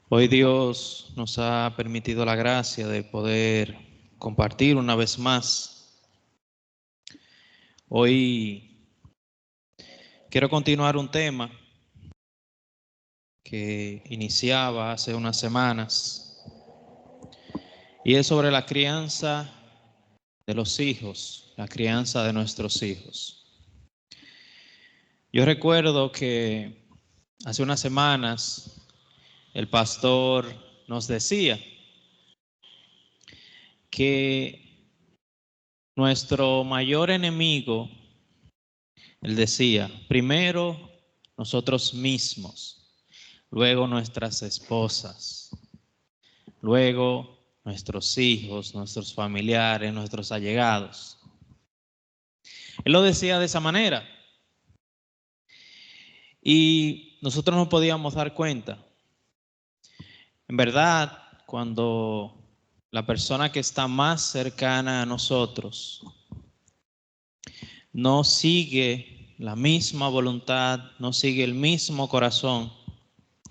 Hoy Dios nos ha permitido la gracia de poder compartir una vez más. Hoy quiero continuar un tema que iniciaba hace unas semanas y es sobre la crianza de los hijos, la crianza de nuestros hijos. Yo recuerdo que hace unas semanas el pastor nos decía que nuestro mayor enemigo, él decía, primero nosotros mismos, luego nuestras esposas, luego nuestros hijos, nuestros familiares, nuestros allegados. Él lo decía de esa manera y nosotros nos podíamos dar cuenta. En verdad, cuando la persona que está más cercana a nosotros no sigue la misma voluntad, no sigue el mismo corazón,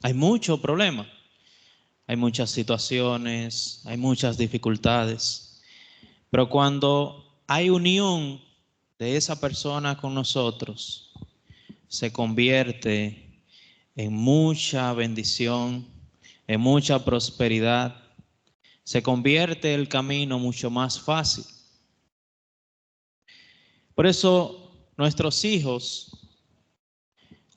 hay mucho problema, hay muchas situaciones, hay muchas dificultades. Pero cuando hay unión de esa persona con nosotros, se convierte en mucha bendición, en mucha prosperidad. Se convierte el camino mucho más fácil. Por eso nuestros hijos,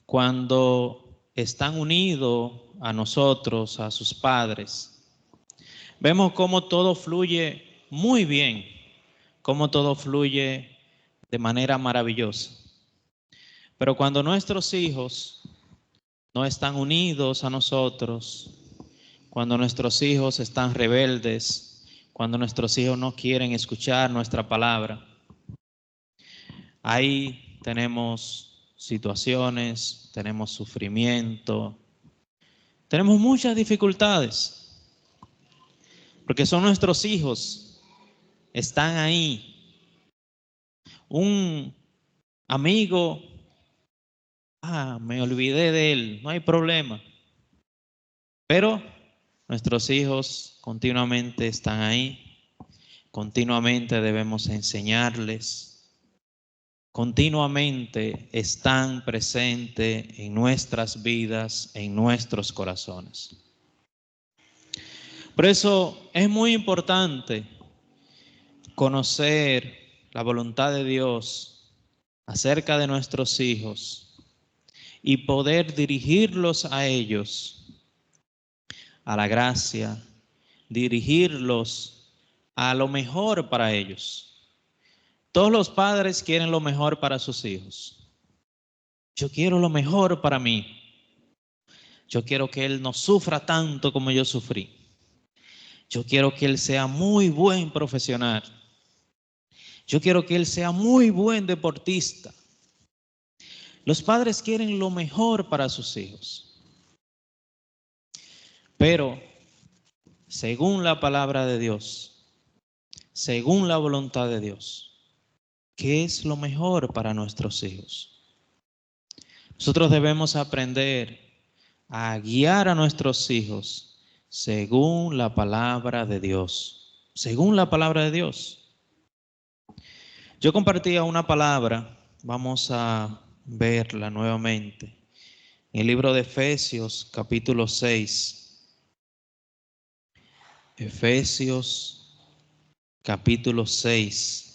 cuando están unidos a nosotros, a sus padres, vemos cómo todo fluye muy bien, cómo todo fluye de manera maravillosa. Pero cuando nuestros hijos no están unidos a nosotros, cuando nuestros hijos están rebeldes, cuando nuestros hijos no quieren escuchar nuestra palabra, ahí tenemos situaciones, tenemos sufrimiento, tenemos muchas dificultades, porque son nuestros hijos, están ahí. Un amigo, me olvidé de él, no hay problema. Pero nuestros hijos continuamente están ahí, continuamente debemos enseñarles, continuamente están presentes en nuestras vidas, en nuestros corazones. Por eso es muy importante conocer la voluntad de Dios acerca de nuestros hijos y poder dirigirlos a ellos, a la gracia, dirigirlos a lo mejor para ellos. Todos los padres quieren lo mejor para sus hijos. Yo quiero lo mejor para mí. Yo quiero que él no sufra tanto como yo sufrí. Yo quiero que él sea muy buen profesional. Yo quiero que él sea muy buen deportista. Los padres quieren lo mejor para sus hijos. Pero, según la palabra de Dios, según la voluntad de Dios, ¿qué es lo mejor para nuestros hijos? Nosotros debemos aprender a guiar a nuestros hijos según la palabra de Dios. Según la palabra de Dios. Yo compartía una palabra, vamos a verla nuevamente, en el libro de Efesios, capítulo 6. Efesios, capítulo 6.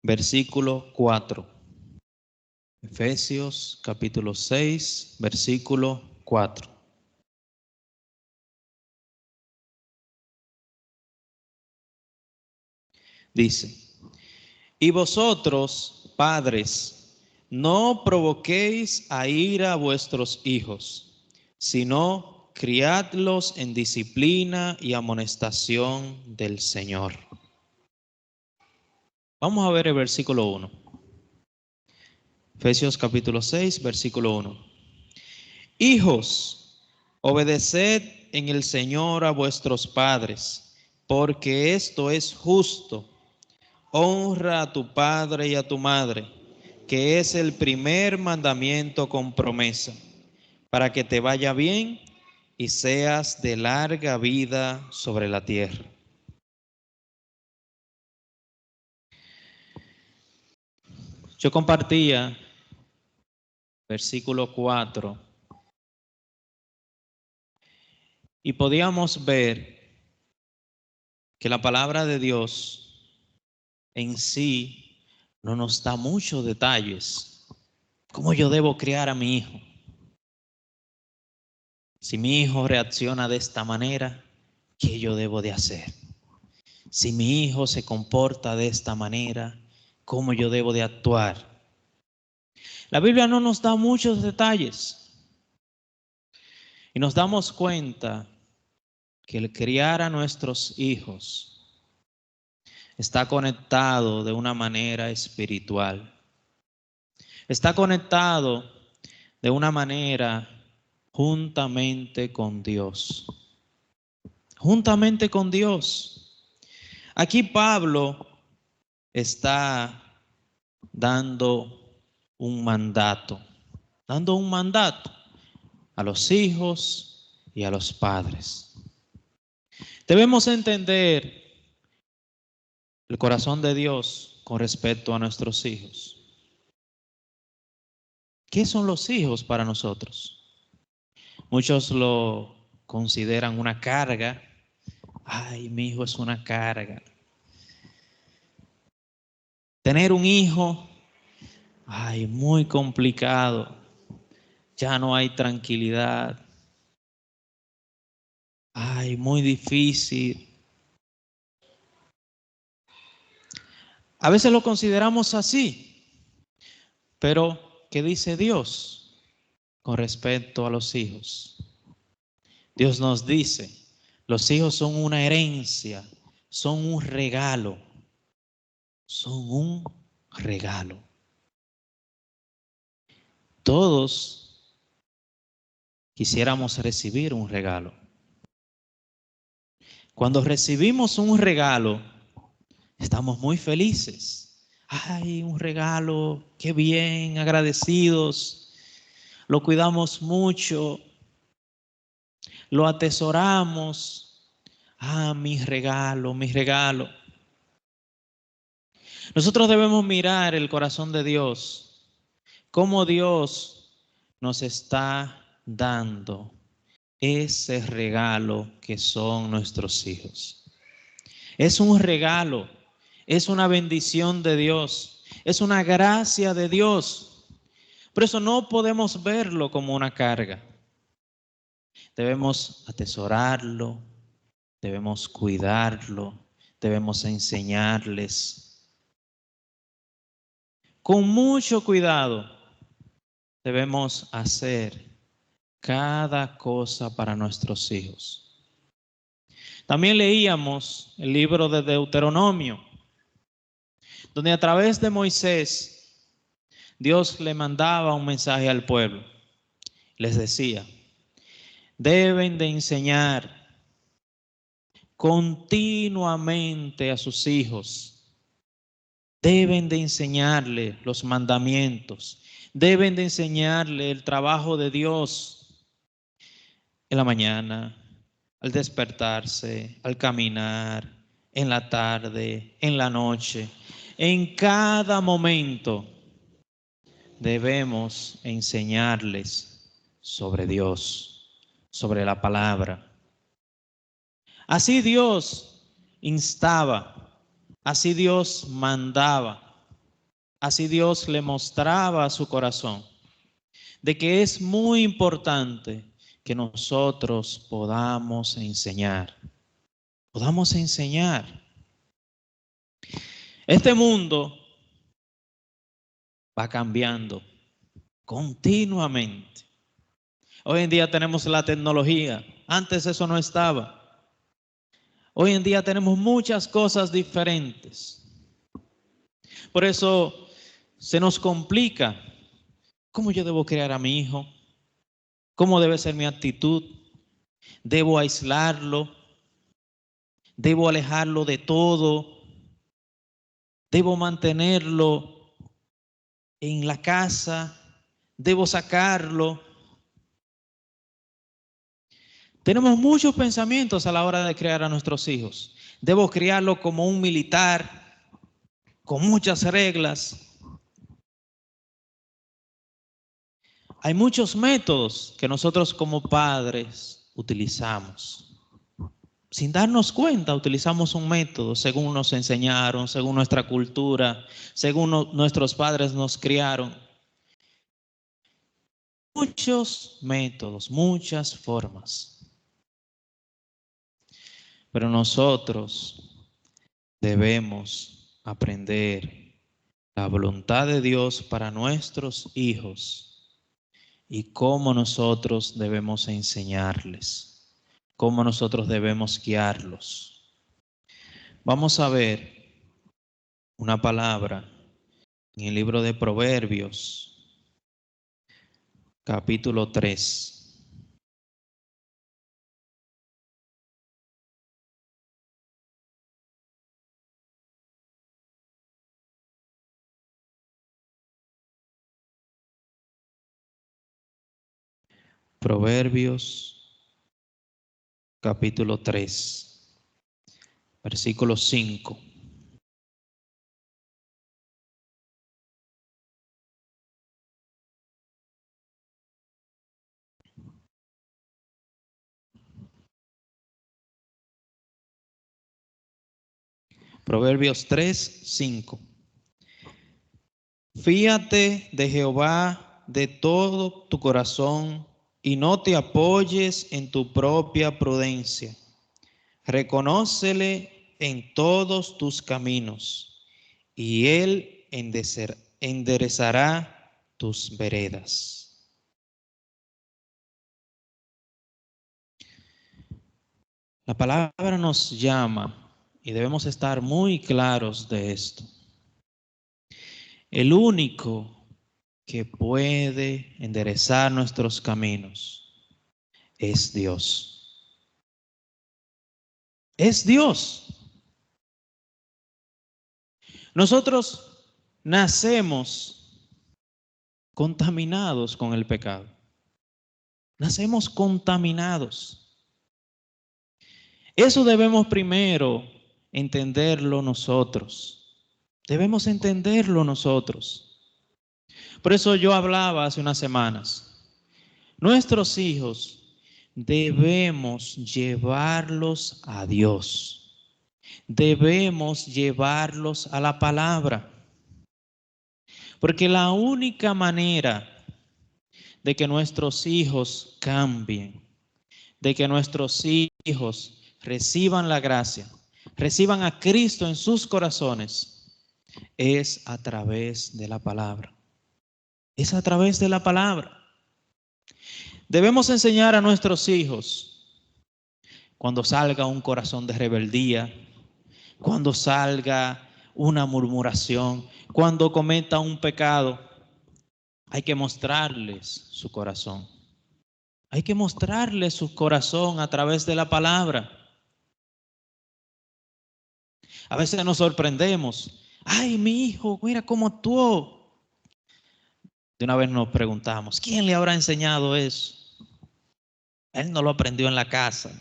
Versículo 4. Efesios capítulo 6, versículo 4. Dice: y vosotros, padres, no provoquéis a ira a vuestros hijos, sino criadlos en disciplina y amonestación del Señor. Vamos a ver el versículo 1. Efesios capítulo 6, versículo 1. Hijos, obedeced en el Señor a vuestros padres, porque esto es justo. Honra a tu padre y a tu madre, que es el primer mandamiento con promesa, para que te vaya bien y seas de larga vida sobre la tierra. Yo compartía versículo 4 y podíamos ver que la palabra de Dios en sí no nos da muchos detalles. ¿Cómo yo debo criar a mi hijo? Si mi hijo reacciona de esta manera, ¿qué yo debo de hacer? Si mi hijo se comporta de esta manera, ¿cómo yo debo de actuar? La Biblia no nos da muchos detalles y nos damos cuenta que el criar a nuestros hijos está conectado de una manera espiritual. Está conectado de una manera juntamente con Dios. Juntamente con Dios. Aquí Pablo está dando un mandato a los hijos y a los padres. Debemos entender el corazón de Dios con respecto a nuestros hijos. ¿Qué son los hijos para nosotros? Muchos lo consideran una carga. Ay, mi hijo es una carga. Tener un hijo, ay, muy complicado. Ya no hay tranquilidad. Ay, muy difícil. A veces lo consideramos así, pero ¿qué dice Dios con respecto a los hijos? Dios nos dice, los hijos son una herencia, son un regalo, son un regalo. Todos quisiéramos recibir un regalo. Cuando recibimos un regalo, estamos muy felices. Ay, un regalo, qué bien, agradecidos. Lo cuidamos mucho, lo atesoramos. Ah, mi regalo, mi regalo. Nosotros debemos mirar el corazón de Dios, cómo Dios nos está dando ese regalo que son nuestros hijos. Es un regalo, es una bendición de Dios, es una gracia de Dios. Por eso no podemos verlo como una carga. Debemos atesorarlo, debemos cuidarlo, debemos enseñarles con mucho cuidado. Debemos hacer cada cosa para nuestros hijos. También leíamos el libro de Deuteronomio, donde a través de Moisés, Dios le mandaba un mensaje al pueblo. Les decía, deben de enseñar continuamente a sus hijos. Deben de enseñarle los mandamientos. Deben de enseñarle el trabajo de Dios en la mañana, al despertarse, al caminar, en la tarde, en la noche. En cada momento debemos enseñarles sobre Dios, sobre la palabra. Así Dios instaba, así Dios mandaba, así Dios le mostraba a su corazón de que es muy importante que nosotros podamos enseñar. Este mundo va cambiando continuamente. Hoy en día tenemos la tecnología, antes eso no estaba. Hoy en día tenemos muchas cosas diferentes. Por eso se nos complica. ¿Cómo yo debo criar a mi hijo? ¿Cómo debe ser mi actitud? Debo aislarlo. Debo alejarlo de todo. Debo mantenerlo en la casa. Debo sacarlo. Tenemos muchos pensamientos a la hora de criar a nuestros hijos. Debo criarlo como un militar, con muchas reglas. Hay muchos métodos que nosotros como padres utilizamos. Sin darnos cuenta, utilizamos un método según nos enseñaron, según nuestra cultura, según nuestros padres nos criaron. Muchos métodos, muchas formas. Pero nosotros debemos aprender la voluntad de Dios para nuestros hijos y cómo nosotros debemos enseñarles, cómo nosotros debemos guiarlos. Vamos a ver una palabra en el libro de Proverbios, capítulo 3. Proverbios, capítulo 3, versículo 5. Proverbios 3, 5. Fíate de Jehová de todo tu corazón y no te apoyes en tu propia prudencia. Reconócele en todos tus caminos y Él enderezará tus veredas. La palabra nos llama y debemos estar muy claros de esto. El único que puede enderezar nuestros caminos es Dios. Es Dios. Nosotros nacemos contaminados con el pecado. Nacemos contaminados. Eso debemos primero entenderlo nosotros. Debemos entenderlo nosotros. Por eso yo hablaba hace unas semanas. Nuestros hijos debemos llevarlos a Dios. Debemos llevarlos a la palabra. Porque la única manera de que nuestros hijos cambien, de que nuestros hijos reciban la gracia, reciban a Cristo en sus corazones, es a través de la palabra. Es a través de la palabra. Debemos enseñar a nuestros hijos cuando salga un corazón de rebeldía, cuando salga una murmuración, cuando cometa un pecado, hay que mostrarles su corazón. Hay que mostrarles su corazón a través de la palabra. A veces nos sorprendemos. Ay, mi hijo, mira cómo actuó. De una vez nos preguntamos, ¿quién le habrá enseñado eso? Él no lo aprendió en la casa.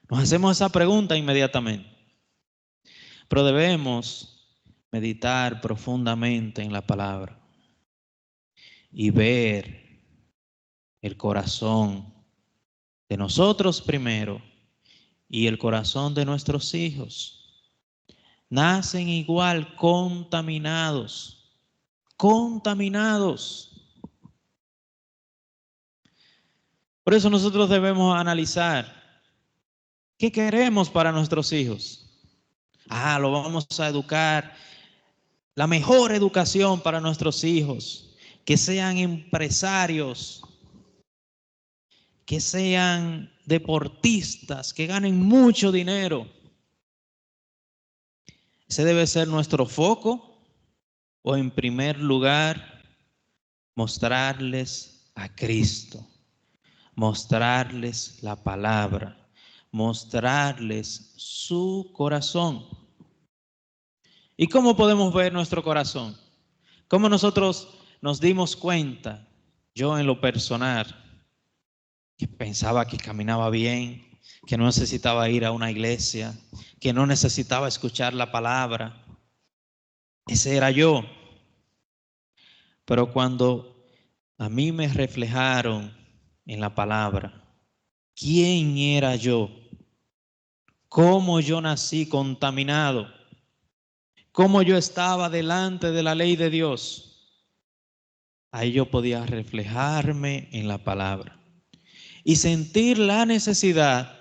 Nos hacemos esa pregunta inmediatamente. Pero debemos meditar profundamente en la palabra y ver el corazón de nosotros primero y el corazón de nuestros hijos. Nacen igual contaminados. Por eso nosotros debemos analizar qué queremos para nuestros hijos. Lo vamos a educar, la mejor educación para nuestros hijos, que sean empresarios, que sean deportistas, que ganen mucho dinero. Ese debe ser nuestro foco, o en primer lugar, mostrarles a Cristo, mostrarles la palabra, mostrarles su corazón. ¿Y cómo podemos ver nuestro corazón? ¿Cómo nosotros nos dimos cuenta? Yo en lo personal, que pensaba que caminaba bien, que no necesitaba ir a una iglesia, que no necesitaba escuchar la palabra. Ese era yo. Pero cuando a mí me reflejaron en la palabra quién era yo, cómo yo nací contaminado, cómo yo estaba delante de la ley de Dios, ahí yo podía reflejarme en la palabra y sentir la necesidad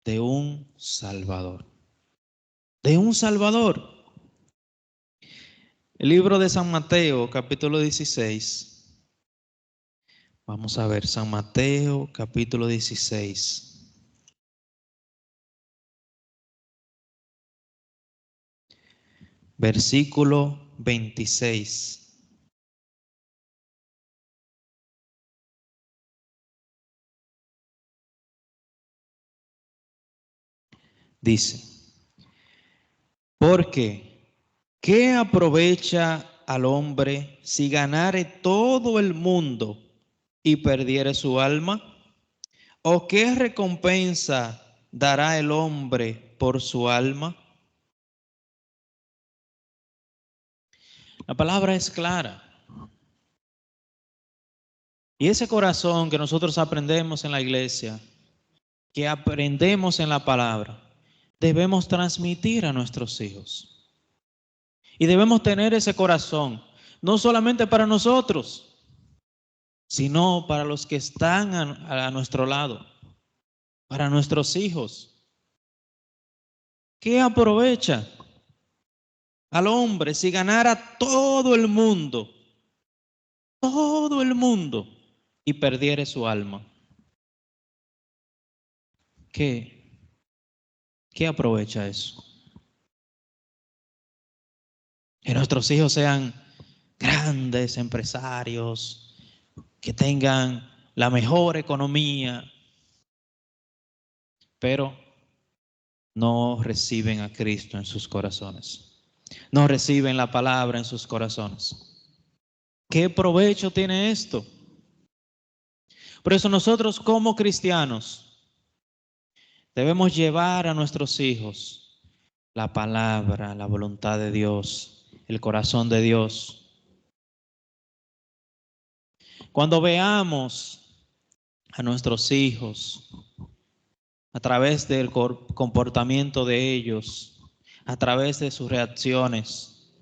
de un Salvador. De un Salvador. El libro de San Mateo, capítulo 16. Vamos a ver, San Mateo, capítulo 16. Versículo 26. Dice, porque ¿qué aprovecha al hombre si ganare todo el mundo y perdiere su alma? ¿O qué recompensa dará el hombre por su alma? La palabra es clara. Y ese corazón que nosotros aprendemos en la iglesia, que aprendemos en la palabra, debemos transmitir a nuestros hijos. Y debemos tener ese corazón, no solamente para nosotros, sino para los que están a nuestro lado, para nuestros hijos. ¿Qué aprovecha al hombre si ganara todo el mundo, y perdiere su alma? ¿Qué aprovecha eso? Que nuestros hijos sean grandes empresarios, que tengan la mejor economía, pero no reciben a Cristo en sus corazones. No reciben la palabra en sus corazones. ¿Qué provecho tiene esto? Por eso nosotros como cristianos debemos llevar a nuestros hijos la palabra, la voluntad de Dios, el corazón de Dios. Cuando veamos a nuestros hijos a través del comportamiento de ellos, a través de sus reacciones,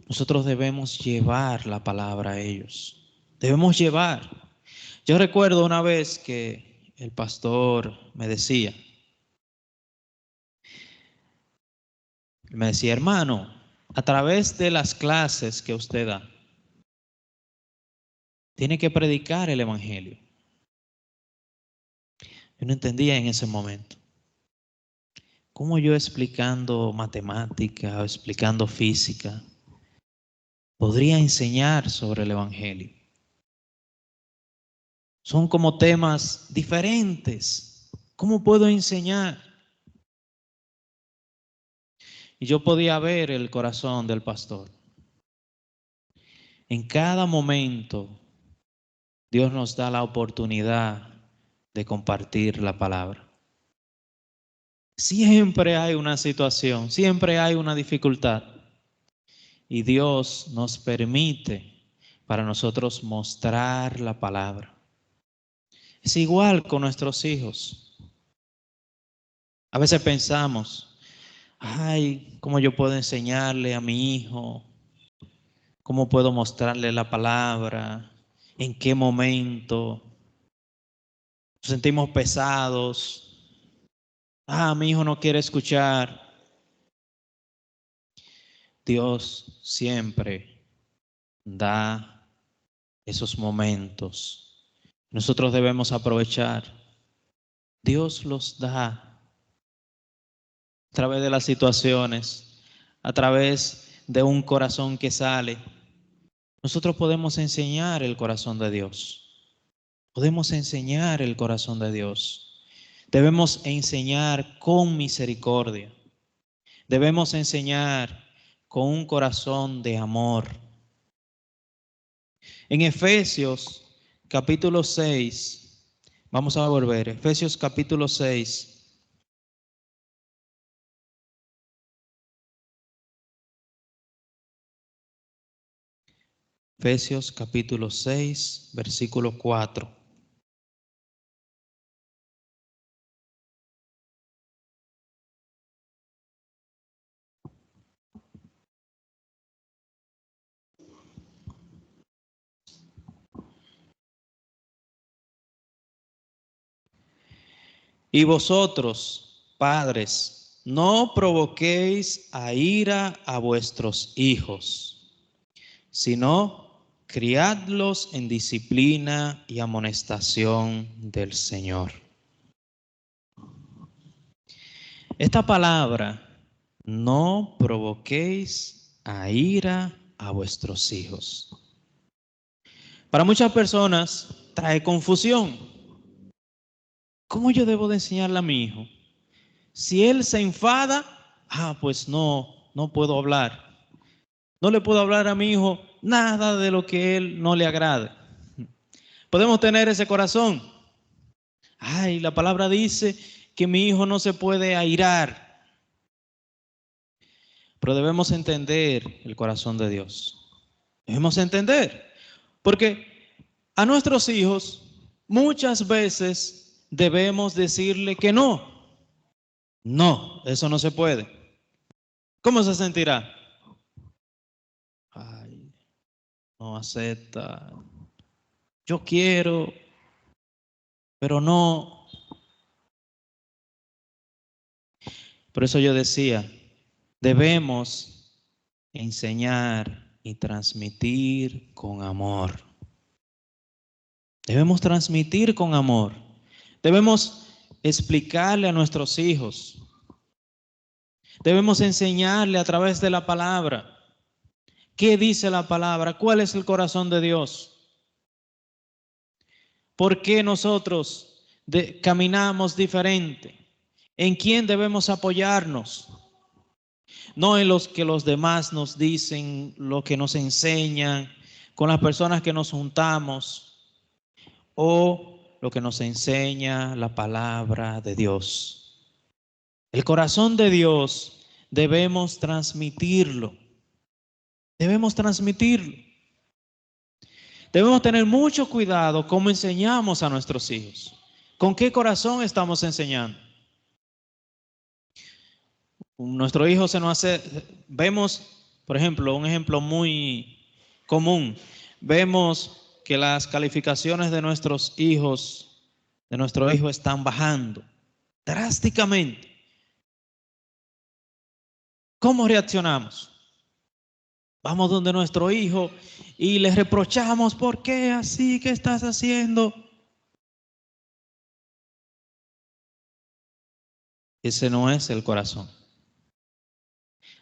nosotros debemos llevar la palabra a ellos. Debemos llevar. Yo recuerdo una vez que el pastor me decía, hermano, a través de las clases que usted da, tiene que predicar el evangelio. Yo no entendía en ese momento. ¿Cómo yo explicando matemática o explicando física podría enseñar sobre el evangelio? Son como temas diferentes. ¿Cómo puedo enseñar? Y yo podía ver el corazón del pastor. En cada momento, Dios nos da la oportunidad de compartir la palabra. Siempre hay una situación, siempre hay una dificultad. Y Dios nos permite para nosotros mostrar la palabra. Es igual con nuestros hijos. A veces pensamos, ay, ¿cómo yo puedo enseñarle a mi hijo? ¿Cómo puedo mostrarle la palabra? ¿En qué momento? Nos sentimos pesados. Mi hijo no quiere escuchar. Dios siempre da esos momentos. Nosotros debemos aprovechar. Dios los da a través de las situaciones, a través de un corazón que sale. Nosotros podemos enseñar el corazón de Dios. Podemos enseñar el corazón de Dios. Debemos enseñar con misericordia. Debemos enseñar con un corazón de amor. En Efesios capítulo 6, vamos a volver, Efesios capítulo 6. Efesios capítulo 6, versículo 4. Y vosotros, padres, no provoquéis a ira a vuestros hijos, sino criadlos en disciplina y amonestación del Señor. Esta palabra, no provoquéis a ira a vuestros hijos. Para muchas personas trae confusión. ¿Cómo yo debo de enseñarle a mi hijo? Si él se enfada, pues no puedo hablar. No le puedo hablar a mi hijo nada de lo que él no le agrade. Podemos tener ese corazón. La palabra dice que mi hijo no se puede airar. Pero debemos entender el corazón de Dios. Debemos entender. Porque a nuestros hijos muchas veces debemos decirle que no. No, eso no se puede. ¿Cómo se sentirá? No acepta. Yo quiero, pero no. Por eso yo decía, debemos enseñar y transmitir con amor. Debemos transmitir con amor. Debemos explicarle a nuestros hijos. Debemos enseñarle a través de la palabra. ¿Qué dice la palabra? ¿Cuál es el corazón de Dios? ¿Por qué nosotros caminamos diferente? ¿En quién debemos apoyarnos? No en los que los demás nos dicen, lo que nos enseñan, con las personas que nos juntamos, o lo que nos enseña la palabra de Dios. El corazón de Dios debemos transmitirlo. Debemos transmitirlo. Debemos tener mucho cuidado cómo enseñamos a nuestros hijos. ¿Con qué corazón estamos enseñando? Nuestro hijo se nos hace, vemos, por ejemplo, un ejemplo muy común. Vemos que las calificaciones de nuestro hijo están bajando drásticamente. ¿Cómo reaccionamos? Vamos donde nuestro hijo y le reprochamos, ¿por qué así? ¿Qué estás haciendo? Ese no es el corazón.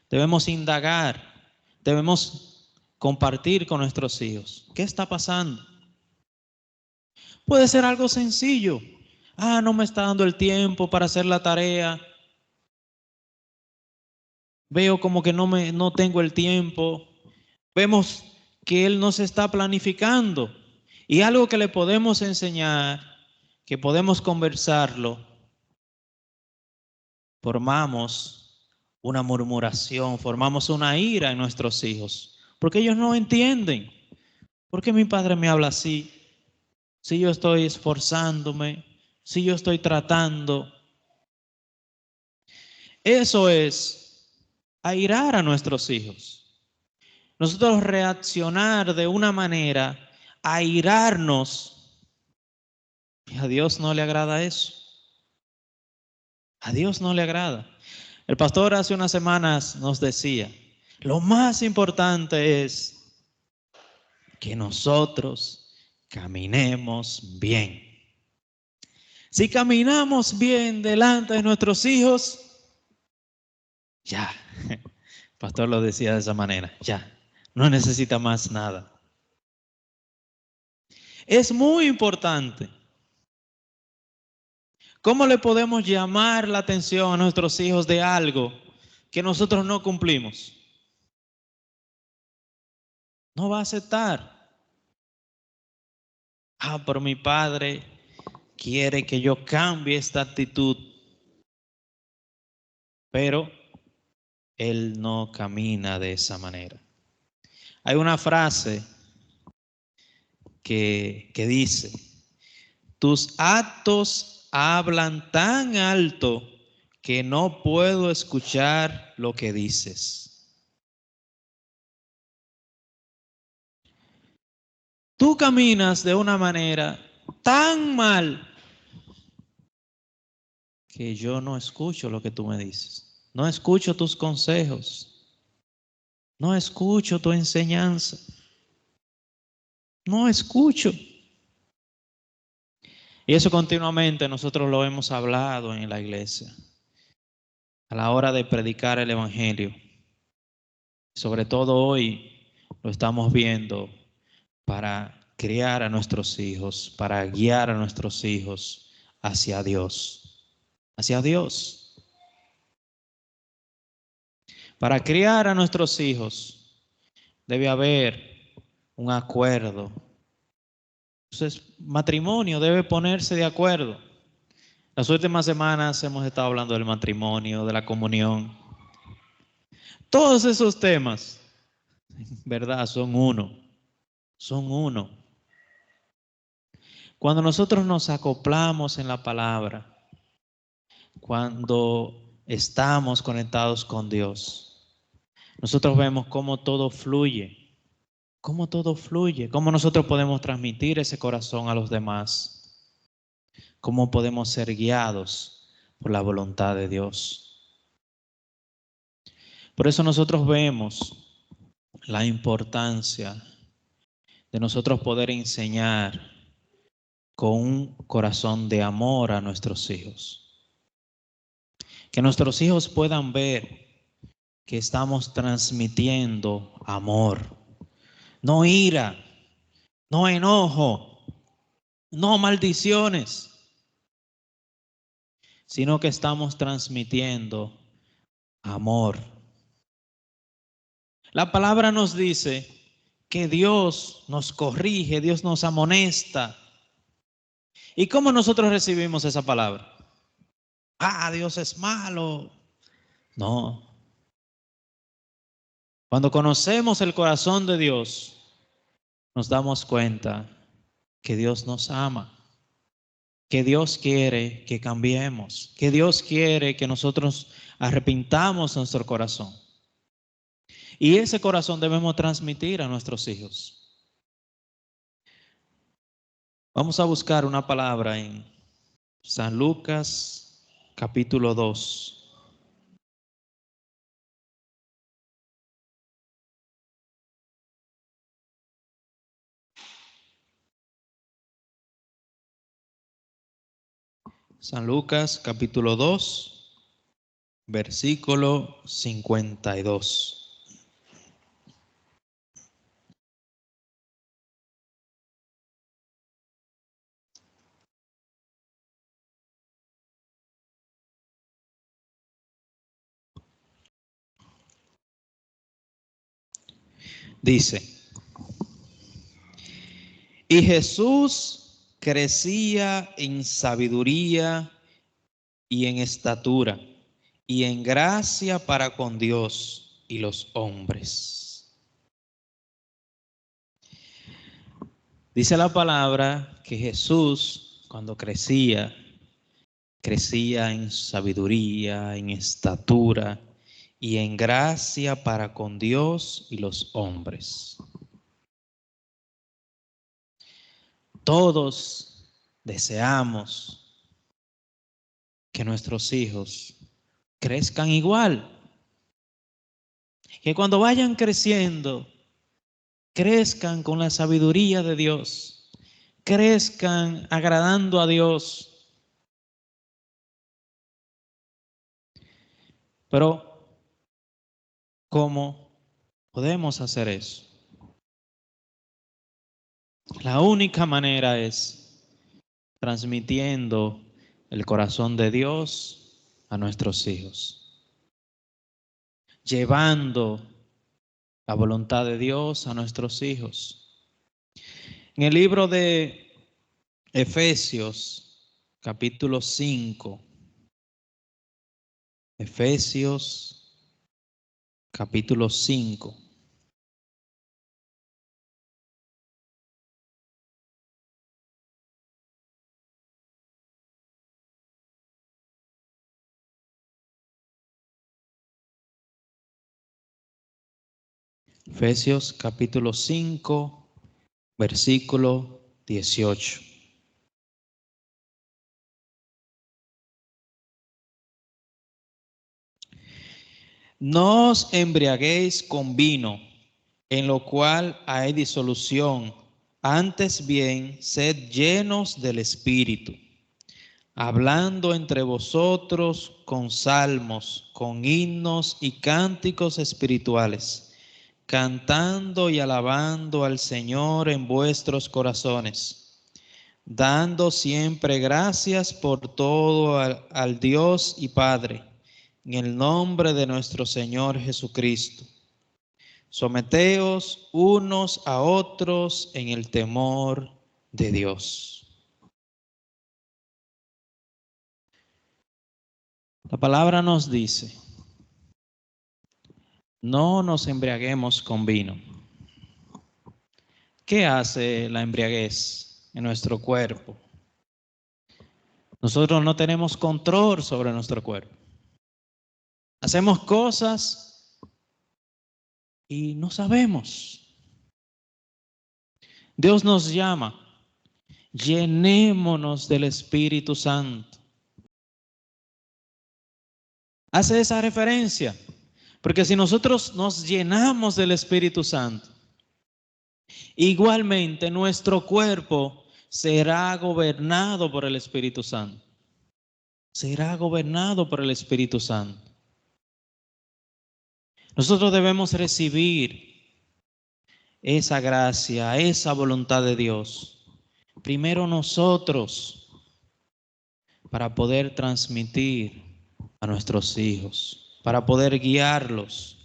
Debemos indagar, debemos compartir con nuestros hijos. ¿Qué está pasando? Puede ser algo sencillo. No me está dando el tiempo para hacer la tarea. Veo como que no tengo el tiempo. Vemos que él no se está planificando. Y algo que le podemos enseñar, que podemos conversarlo, formamos una murmuración, formamos una ira en nuestros hijos. Porque ellos no entienden. ¿Por qué mi padre me habla así? Si yo estoy esforzándome, si yo estoy tratando. Eso es airar a nuestros hijos. Nosotros reaccionar de una manera, airarnos. Y a Dios no le agrada eso. A Dios no le agrada. El pastor hace unas semanas nos decía, lo más importante es que nosotros caminemos bien. Si caminamos bien delante de nuestros hijos, ya, el pastor lo decía de esa manera, ya, no necesita más nada. Es muy importante. ¿Cómo le podemos llamar la atención a nuestros hijos de algo que nosotros no cumplimos? No va a aceptar. Pero mi padre quiere que yo cambie esta actitud, pero él no camina de esa manera. Hay una frase que dice: tus actos hablan tan alto que no puedo escuchar lo que dices. Tú caminas de una manera tan mal que yo no escucho lo que tú me dices. No escucho tus consejos. No escucho tu enseñanza. No escucho. Y eso continuamente nosotros lo hemos hablado en la iglesia a la hora de predicar el evangelio. Sobre todo hoy lo estamos viendo para criar a nuestros hijos, para guiar a nuestros hijos hacia Dios. Hacia Dios. Para criar a nuestros hijos debe haber un acuerdo. Entonces, matrimonio debe ponerse de acuerdo. Las últimas semanas hemos estado hablando del matrimonio, de la comunión. Todos esos temas, ¿verdad? Son uno. Son uno. Cuando nosotros nos acoplamos en la palabra, cuando estamos conectados con Dios, nosotros vemos cómo todo fluye, cómo nosotros podemos transmitir ese corazón a los demás, cómo podemos ser guiados por la voluntad de Dios. Por eso nosotros vemos la importancia de nosotros poder enseñar con un corazón de amor a nuestros hijos. Que nuestros hijos puedan ver que estamos transmitiendo amor, no ira, no enojo, no maldiciones, sino que estamos transmitiendo amor. La palabra nos dice que Dios nos corrige, Dios nos amonesta. ¿Y cómo nosotros recibimos esa palabra? Dios es malo. No. Cuando conocemos el corazón de Dios, nos damos cuenta que Dios nos ama, que Dios quiere que cambiemos, que Dios quiere que nosotros arrepintamos nuestro corazón. Y ese corazón debemos transmitir a nuestros hijos. Vamos a buscar una palabra en San Lucas, capítulo 2. San Lucas, capítulo 2, versículo 52. Dice: y Jesús crecía en sabiduría y en estatura y en gracia para con Dios y los hombres. Dice la palabra que Jesús, cuando crecía en sabiduría, en estatura y en gracia para con Dios y los hombres. Todos deseamos que nuestros hijos crezcan igual, que cuando vayan creciendo, crezcan con la sabiduría de Dios, crezcan agradando a Dios. Pero, ¿cómo podemos hacer eso? La única manera es transmitiendo el corazón de Dios a nuestros hijos, llevando la voluntad de Dios a nuestros hijos. En el libro de Efesios, capítulo 5, Efesios, capítulo 5. Efesios capítulo 5, versículo 18. No os embriaguéis con vino, en lo cual hay disolución, antes bien, sed llenos del Espíritu, hablando entre vosotros con salmos, con himnos y cánticos espirituales, cantando y alabando al Señor en vuestros corazones, dando siempre gracias por todo al Dios y Padre, en el nombre de nuestro Señor Jesucristo. Someteos unos a otros en el temor de Dios. La palabra nos dice, no nos embriaguemos con vino. ¿Qué hace la embriaguez en nuestro cuerpo? Nosotros no tenemos control sobre nuestro cuerpo. Hacemos cosas y no sabemos. Dios nos llama, llenémonos del Espíritu Santo. Hace esa referencia, porque si nosotros nos llenamos del Espíritu Santo, igualmente nuestro cuerpo será gobernado por el Espíritu Santo. Será gobernado por el Espíritu Santo. Nosotros debemos recibir esa gracia, esa voluntad de Dios. Primero nosotros, para poder transmitir a nuestros hijos, para poder guiarlos.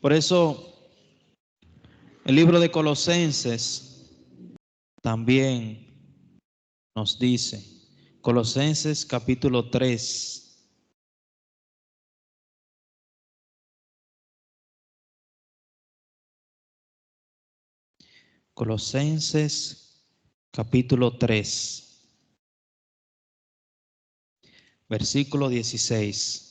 Por eso, el libro de Colosenses también nos dice, Colosenses capítulo 3, Colosenses capítulo 3, versículo 16.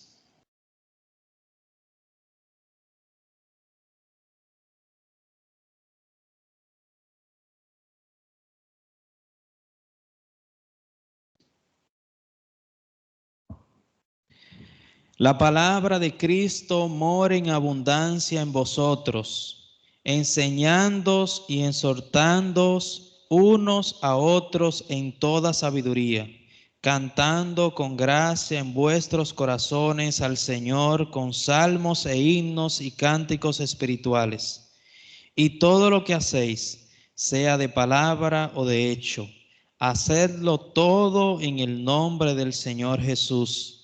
La palabra de Cristo mora en abundancia en vosotros, enseñándoos y exhortándoos unos a otros en toda sabiduría, cantando con gracia en vuestros corazones al Señor con salmos e himnos y cánticos espirituales. Y todo lo que hacéis, sea de palabra o de hecho, hacedlo todo en el nombre del Señor Jesús,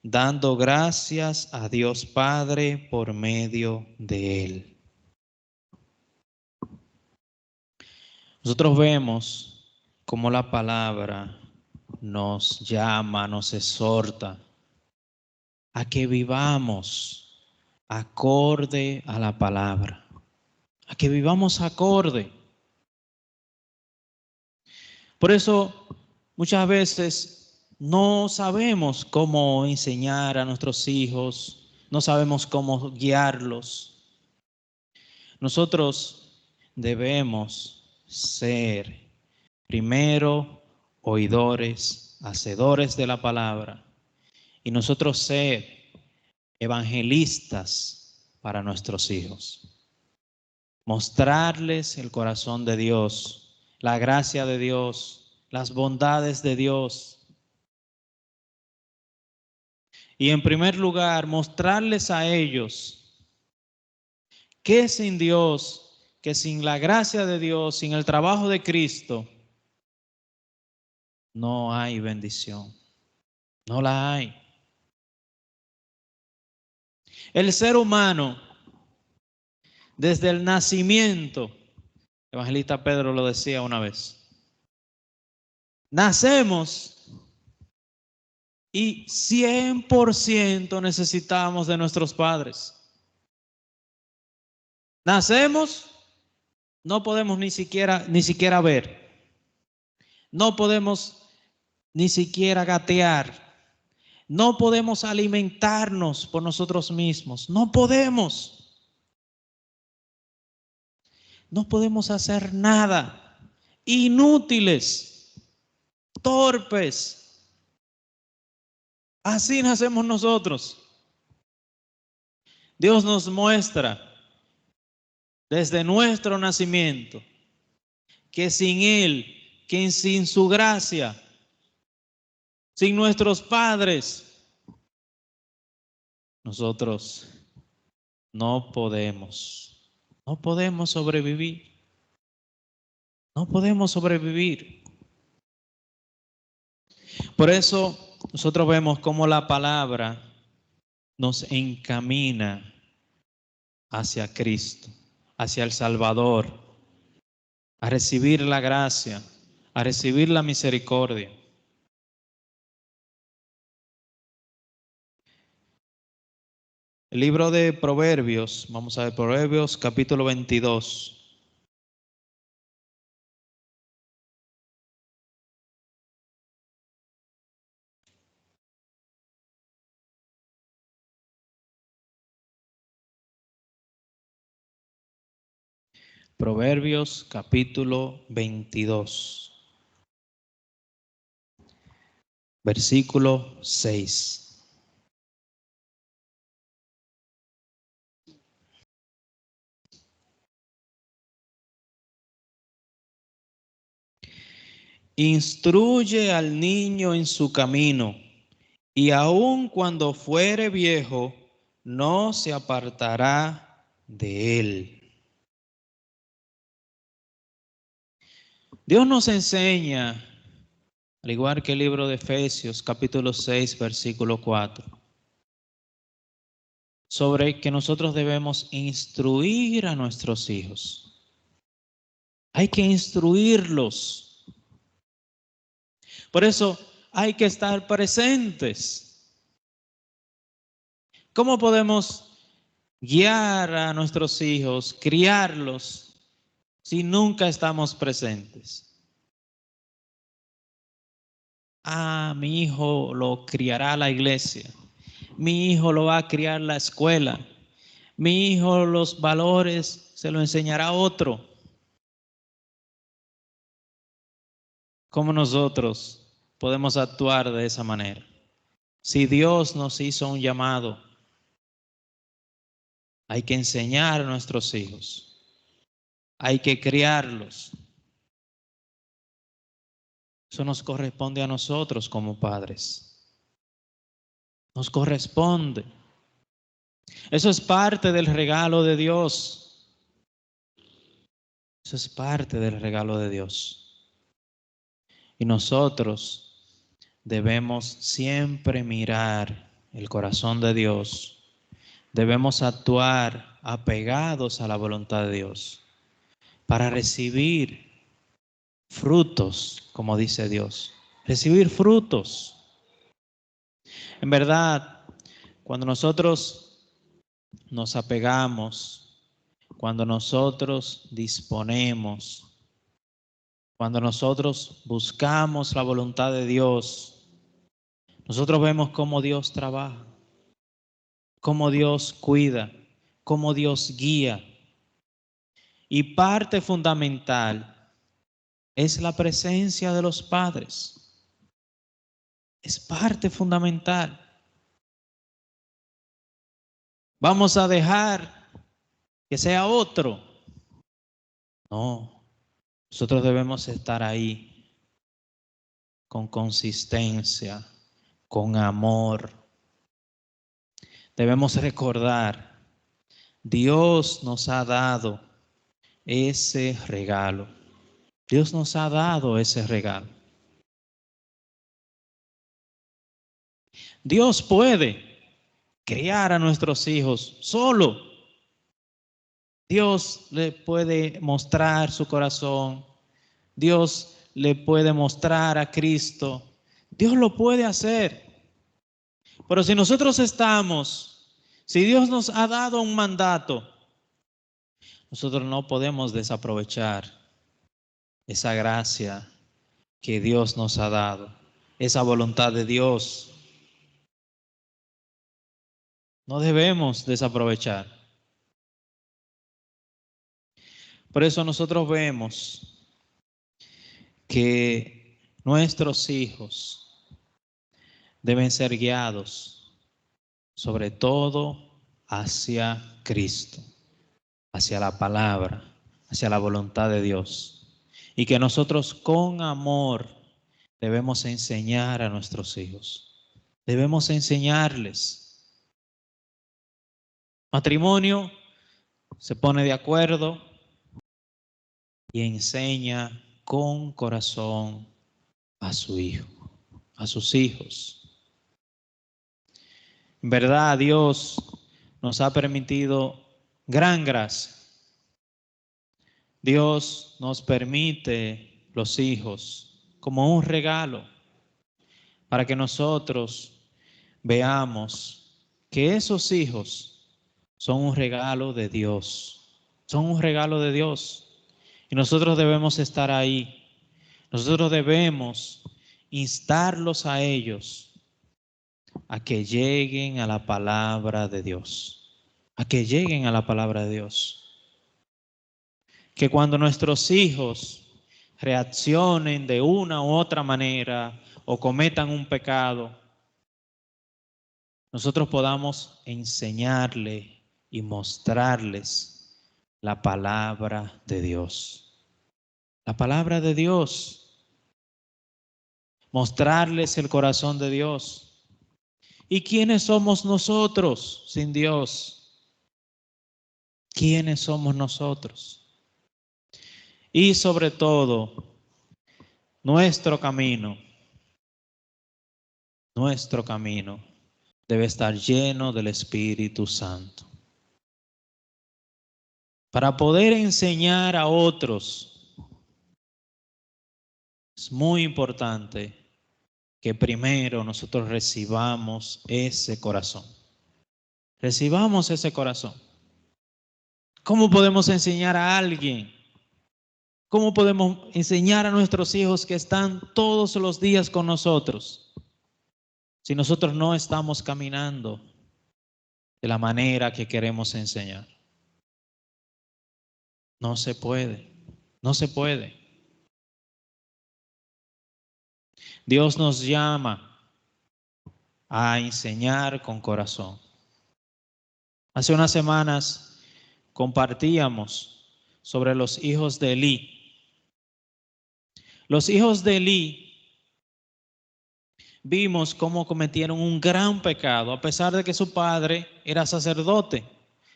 dando gracias a Dios Padre por medio de Él. Nosotros vemos cómo la palabra nos llama, nos exhorta a que vivamos acorde a la palabra, a que vivamos acorde. Por eso muchas veces no sabemos cómo enseñar a nuestros hijos, no sabemos cómo guiarlos. Nosotros debemos ser primero oidores, hacedores de la palabra, y nosotros ser evangelistas para nuestros hijos. Mostrarles el corazón de Dios, la gracia de Dios, las bondades de Dios. Y en primer lugar, mostrarles a ellos que sin Dios que sin la gracia de Dios, sin el trabajo de Cristo, no hay bendición. No la hay. El ser humano, desde el nacimiento, el evangelista Pedro lo decía una vez, nacemos y 100% necesitamos de nuestros padres. Nacemos, no podemos ni siquiera ver. No podemos ni siquiera gatear. No podemos alimentarnos por nosotros mismos. No podemos. No podemos hacer nada. Inútiles. Torpes. Así nacemos nosotros. Dios nos muestra desde nuestro nacimiento que sin Él, que sin su gracia, sin nuestros padres, nosotros no podemos sobrevivir. No podemos sobrevivir. Por eso nosotros vemos cómo la palabra nos encamina hacia Cristo, hacia el Salvador, a recibir la gracia, a recibir la misericordia. El libro de Proverbios, vamos a ver Proverbios capítulo 22. Proverbios capítulo 22, versículo 6. Instruye al niño en su camino, y aun cuando fuere viejo, no se apartará de él. Dios nos enseña, al igual que el libro de Efesios, capítulo 6, versículo 4, sobre que nosotros debemos instruir a nuestros hijos. Hay que instruirlos. Por eso hay que estar presentes. ¿Cómo podemos guiar a nuestros hijos, criarlos, si nunca estamos presentes? Mi hijo lo criará la iglesia. Mi hijo lo va a criar la escuela. Mi hijo los valores se lo enseñará a otro. ¿Cómo nosotros podemos actuar de esa manera? Si Dios nos hizo un llamado, hay que enseñar a nuestros hijos. Hay que criarlos. Eso nos corresponde a nosotros como padres. Nos corresponde. Eso es parte del regalo de Dios. Eso es parte del regalo de Dios. Y nosotros debemos siempre mirar el corazón de Dios. Debemos actuar apegados a la voluntad de Dios para recibir frutos, como dice Dios. Recibir frutos. En verdad, cuando nosotros nos apegamos, cuando nosotros disponemos, cuando nosotros buscamos la voluntad de Dios, nosotros vemos cómo Dios trabaja, cómo Dios cuida, cómo Dios guía. Y parte fundamental es la presencia de los padres. Es parte fundamental. Vamos a dejar que sea otro. No, nosotros debemos estar ahí con consistencia, con amor. Debemos recordar, Dios nos ha dado ese regalo. Dios nos ha dado ese regalo. Dios puede criar a nuestros hijos solo. Dios le puede mostrar su corazón. Dios le puede mostrar a Cristo. Dios lo puede hacer. Pero si Dios nos ha dado un mandato, nosotros no podemos desaprovechar esa gracia que Dios nos ha dado, esa voluntad de Dios. No debemos desaprovechar. Por eso nosotros vemos que nuestros hijos deben ser guiados sobre todo hacia Cristo, hacia la palabra, hacia la voluntad de Dios. Y que nosotros con amor debemos enseñar a nuestros hijos. Debemos enseñarles. Matrimonio se pone de acuerdo y enseña con corazón a su hijo, a sus hijos. En verdad, Dios nos ha permitido gran gracia. Dios nos permite los hijos como un regalo para que nosotros veamos que esos hijos son un regalo de Dios. Son un regalo de Dios. Y nosotros debemos estar ahí. Nosotros debemos instarlos a ellos a que lleguen a la palabra de Dios. A que lleguen a la palabra de Dios. Que cuando nuestros hijos reaccionen de una u otra manera o cometan un pecado, nosotros podamos enseñarle y mostrarles la palabra de Dios. La palabra de Dios. Mostrarles el corazón de Dios. ¿Y quiénes somos nosotros sin Dios? ¿Quiénes somos nosotros? Y sobre todo, nuestro camino debe estar lleno del Espíritu Santo. Para poder enseñar a otros, es muy importante que primero nosotros recibamos ese corazón. Recibamos ese corazón. ¿Cómo podemos enseñar a alguien? ¿Cómo podemos enseñar a nuestros hijos que están todos los días con nosotros si nosotros no estamos caminando de la manera que queremos enseñar? No se puede, no se puede. Dios nos llama a enseñar con corazón. Hace unas semanas compartíamos sobre los hijos de Elí. Los hijos de Elí vimos cómo cometieron un gran pecado, a pesar de que su padre era sacerdote,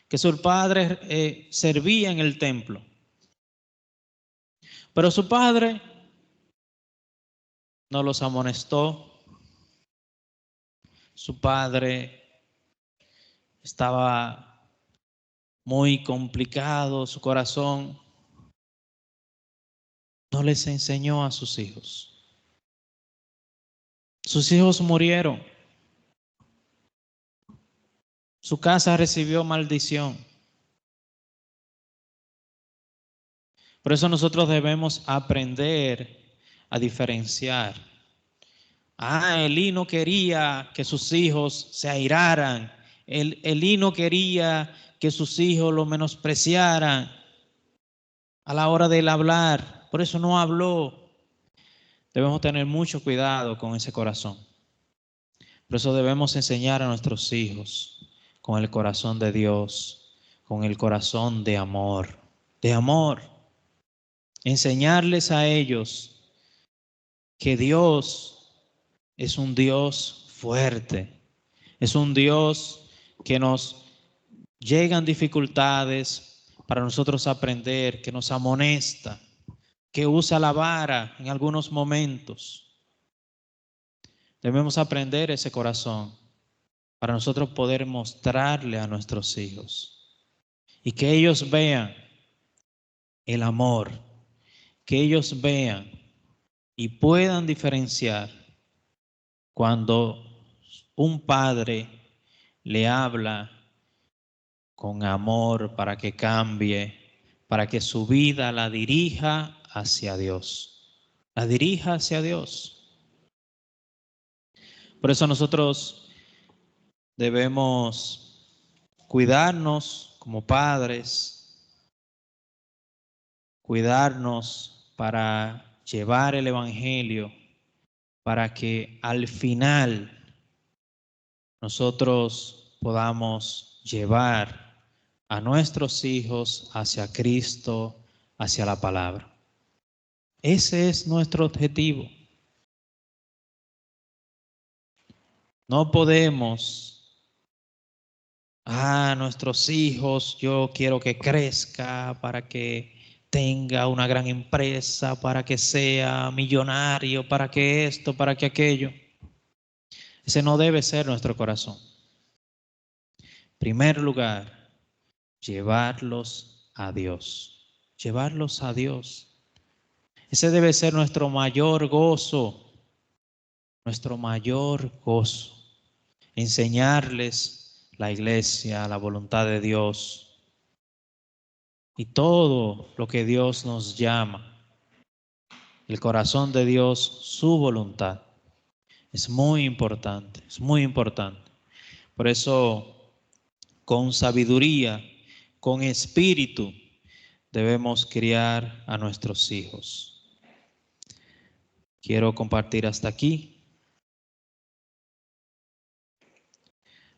que su padre servía en el templo. Pero su padre no los amonestó. Su padre estaba muy complicado, su corazón no les enseñó a sus hijos. Sus hijos murieron. Su casa recibió maldición. Por eso nosotros debemos aprender a diferenciar. Elí no quería que sus hijos se airaran. Elí no quería que sus hijos lo menospreciaran a la hora de él hablar. Por eso no habló. Debemos tener mucho cuidado con ese corazón. Por eso debemos enseñar a nuestros hijos con el corazón de Dios, con el corazón de amor. De amor. Enseñarles a ellos que Dios es un Dios fuerte, es un Dios que nos llegan dificultades, para nosotros aprender, que nos amonesta, que usa la vara en algunos momentos. Debemos aprender ese corazón para nosotros poder mostrarle a nuestros hijos y que ellos vean el amor, que ellos vean y puedan diferenciar cuando un padre le habla con amor para que cambie, para que su vida la dirija hacia Dios. La dirija hacia Dios. Por eso nosotros debemos cuidarnos como padres, cuidarnos para llevar el Evangelio, para que al final nosotros podamos llevar a nuestros hijos hacia Cristo, hacia la palabra. Ese es nuestro objetivo. No podemos, nuestros hijos, yo quiero que crezca para que tenga una gran empresa, para que sea millonario, para que esto, para que aquello. Ese no debe ser nuestro corazón. En primer lugar, llevarlos a Dios. Llevarlos a Dios. Ese debe ser nuestro mayor gozo. Nuestro mayor gozo. Enseñarles la iglesia, la voluntad de Dios y todo lo que Dios nos llama. El corazón de Dios, su voluntad. Es muy importante, es muy importante. Por eso, con sabiduría, con espíritu, debemos criar a nuestros hijos. Quiero compartir hasta aquí.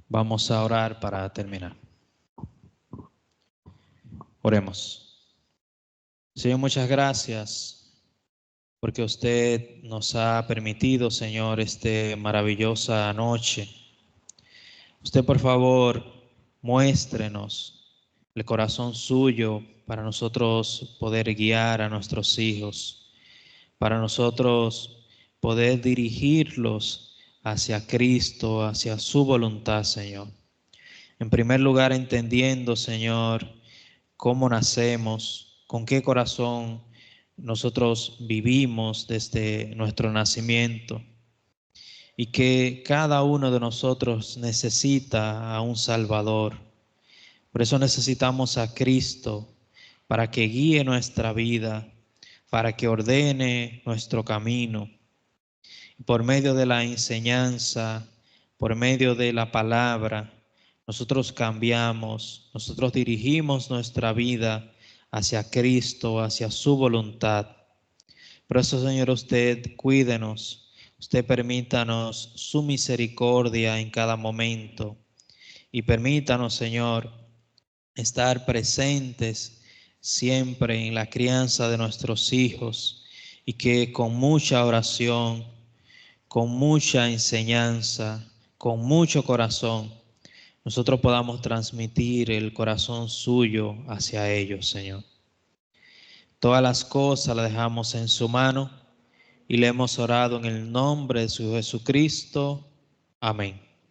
Vamos a orar para terminar. Oremos. Señor, muchas gracias porque usted nos ha permitido, Señor, esta maravillosa noche. Usted, por favor, muéstrenos el corazón suyo para nosotros poder guiar a nuestros hijos, para nosotros poder dirigirlos hacia Cristo, hacia su voluntad, Señor. En primer lugar, entendiendo, Señor, cómo nacemos, con qué corazón nosotros vivimos desde nuestro nacimiento y que cada uno de nosotros necesita a un Salvador. Por eso necesitamos a Cristo para que guíe nuestra vida, para que ordene nuestro camino. Por medio de la enseñanza, por medio de la palabra, nosotros cambiamos, nosotros dirigimos nuestra vida hacia Cristo, hacia su voluntad. Por eso, Señor, usted cuídenos, usted permítanos su misericordia en cada momento y permítanos, Señor, estar presentes siempre en la crianza de nuestros hijos y que con mucha oración, con mucha enseñanza, con mucho corazón, nosotros podamos transmitir el corazón suyo hacia ellos, Señor. Todas las cosas las dejamos en su mano y le hemos orado en el nombre de su Jesucristo. Amén.